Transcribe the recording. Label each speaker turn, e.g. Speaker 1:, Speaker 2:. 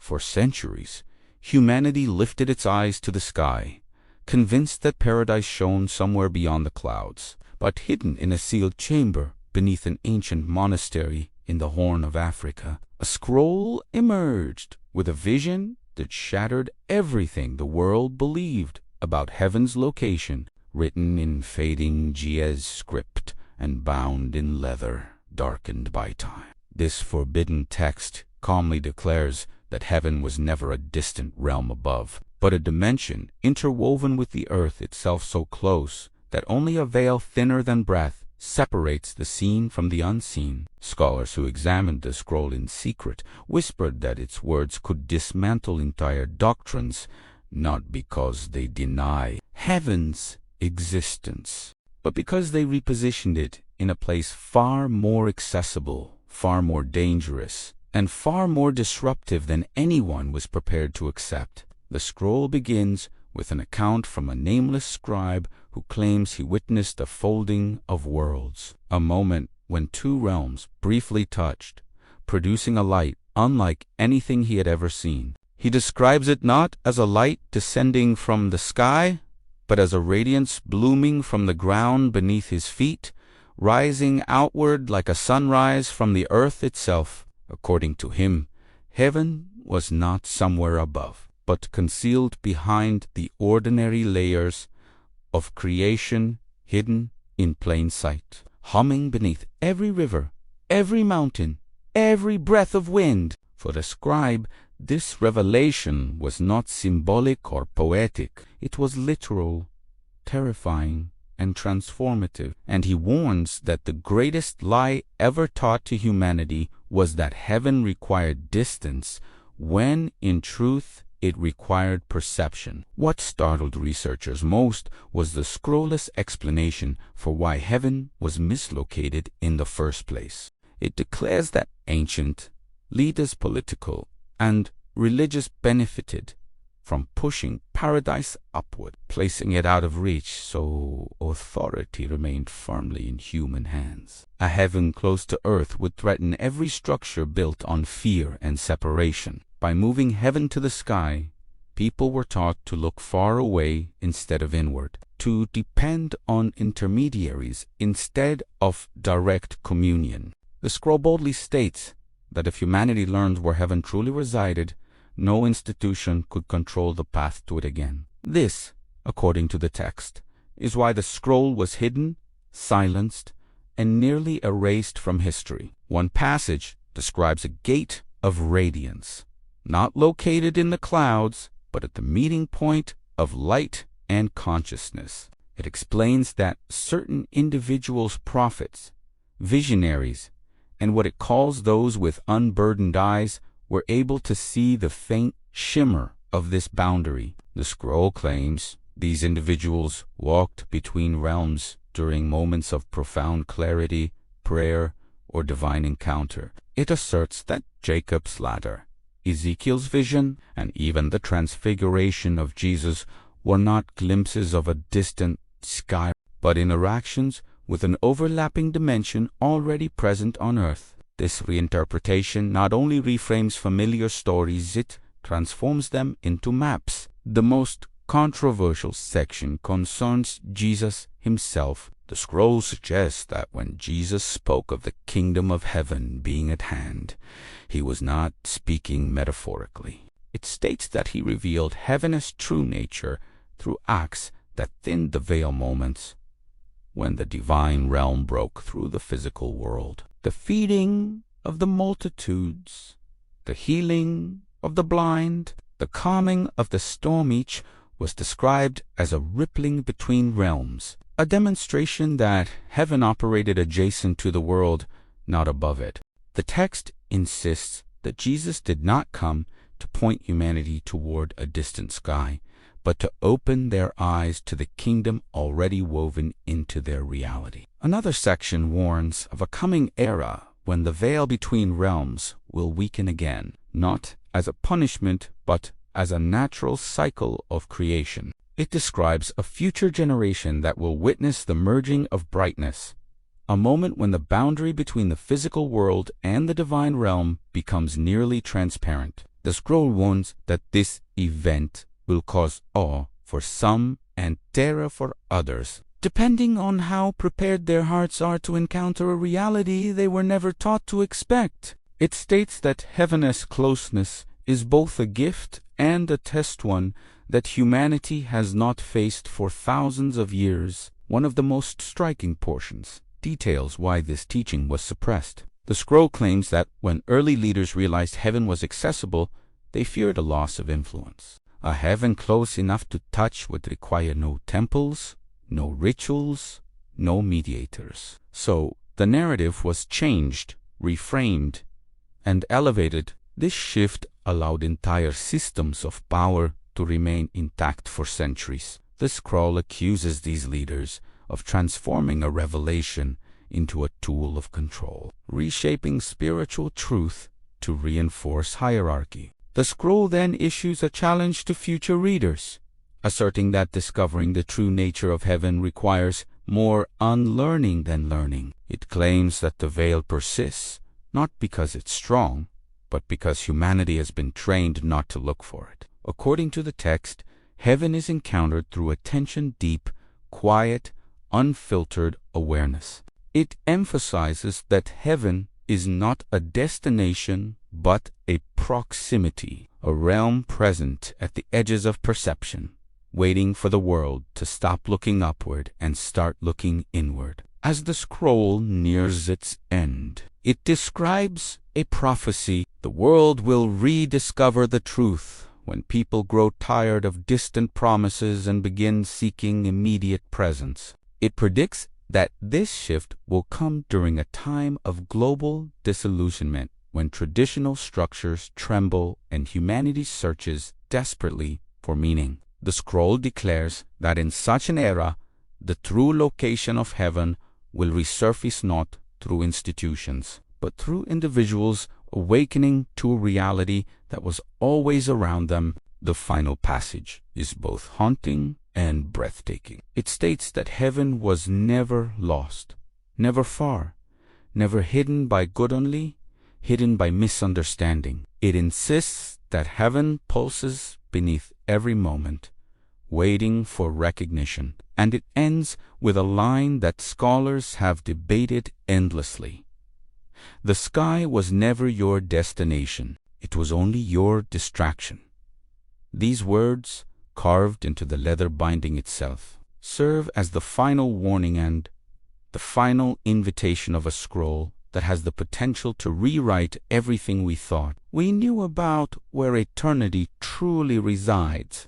Speaker 1: For centuries, humanity lifted its eyes to the sky, convinced that paradise shone somewhere beyond the clouds. But hidden in a sealed chamber beneath an ancient monastery in the Horn of Africa, a scroll emerged with a vision that shattered everything the world believed about heaven's location, written in fading Ge'ez script and bound in leather, darkened by time. This forbidden text calmly declares that heaven was never a distant realm above, but a dimension interwoven with the earth itself, so close that only a veil thinner than breath separates the seen from the unseen. Scholars who examined the scroll in secret whispered that its words could dismantle entire doctrines, not because they deny heaven's existence, but because they repositioned it in a place far more accessible, far more dangerous, and far more disruptive than anyone was prepared to accept. The scroll begins with an account from a nameless scribe who claims he witnessed the folding of worlds, a moment when two realms briefly touched, producing a light unlike anything he had ever seen. He describes it not as a light descending from the sky, but as a radiance blooming from the ground beneath his feet, rising outward like a sunrise from the earth itself. According to him, heaven was not somewhere above, but concealed behind the ordinary layers of creation, hidden in plain sight, humming beneath every river, every mountain, every breath of wind. For the scribe, this revelation was not symbolic or poetic. It was literal, terrifying, and transformative. And he warns that the greatest lie ever taught to humanity was that heaven required distance, when in truth it required perception. What startled researchers most was the scrollless explanation for why heaven was mislocated in the first place. It declares that ancient leaders, political and religious, benefited from pushing paradise upward, placing it out of reach so authority remained firmly in human hands. A heaven close to earth would threaten every structure built on fear and separation. By moving heaven to the sky, people were taught to look far away instead of inward, to depend on intermediaries instead of direct communion. The scroll boldly states that if humanity learned where heaven truly resided, no institution could control the path to it again. This, according to the text, is why the scroll was hidden, silenced, and nearly erased from history. One passage describes a gate of radiance, not located in the clouds, but at the meeting point of light and consciousness. It explains that certain individuals, prophets, visionaries, and what it calls those with unburdened eyes, were able to see the faint shimmer of this boundary. The scroll claims these individuals walked between realms during moments of profound clarity, prayer, or divine encounter. It asserts that Jacob's ladder, Ezekiel's vision, and even the transfiguration of Jesus were not glimpses of a distant sky, but interactions with an overlapping dimension already present on earth. This reinterpretation not only reframes familiar stories, it transforms them into maps. The most controversial section concerns Jesus himself. The scroll suggests that when Jesus spoke of the kingdom of heaven being at hand, he was not speaking metaphorically. It states that he revealed heaven's true nature through acts that thinned the veil, moments when the divine realm broke through the physical world. The feeding of the multitudes, the healing of the blind, the calming of the storm, each was described as a rippling between realms, a demonstration that heaven operated adjacent to the world, not above it. The text insists that Jesus did not come to point humanity toward a distant sky, but to open their eyes to the kingdom already woven into their reality. Another section warns of a coming era when the veil between realms will weaken again, not as a punishment, but as a natural cycle of creation. It describes a future generation that will witness the merging of brightness, a moment when the boundary between the physical world and the divine realm becomes nearly transparent. The scroll warns that this event will cause awe for some and terror for others, depending on how prepared their hearts are to encounter a reality they were never taught to expect. It states that heaven's closeness is both a gift and a test one that humanity has not faced for thousands of years. One of the most striking portions details why this teaching was suppressed. The scroll claims that when early leaders realized heaven was accessible, they feared a loss of influence. A heaven close enough to touch would require no temples, no rituals, no mediators. So the narrative was changed, reframed, and elevated. This shift allowed entire systems of power to remain intact for centuries. The scroll accuses these leaders of transforming a revelation into a tool of control, reshaping spiritual truth to reinforce hierarchy. The scroll then issues a challenge to future readers, asserting that discovering the true nature of heaven requires more unlearning than learning. It claims that the veil persists, not because it's strong, but because humanity has been trained not to look for it. According to the text, heaven is encountered through attention-deep, quiet, unfiltered awareness. It emphasizes that heaven is not a destination but a proximity, a realm present at the edges of perception, waiting for the world to stop looking upward and start looking inward. As the scroll nears its end, it describes a prophecy. The world will rediscover the truth when people grow tired of distant promises and begin seeking immediate presence. It predicts that this shift will come during a time of global disillusionment, when traditional structures tremble and humanity searches desperately for meaning. The scroll declares that in such an era, the true location of heaven will resurface not through institutions, but through individuals awakening to a reality that was always around them. The final passage is both haunting and breathtaking. It states that heaven was never lost, never far, never hidden by good only, hidden by misunderstanding. It insists that heaven pulses beneath every moment, waiting for recognition. And it ends with a line that scholars have debated endlessly. The sky was never your destination, it was only your distraction. These words, carved into the leather binding itself, serve as the final warning and the final invitation of a scroll that has the potential to rewrite everything we thought we knew about where eternity truly resides.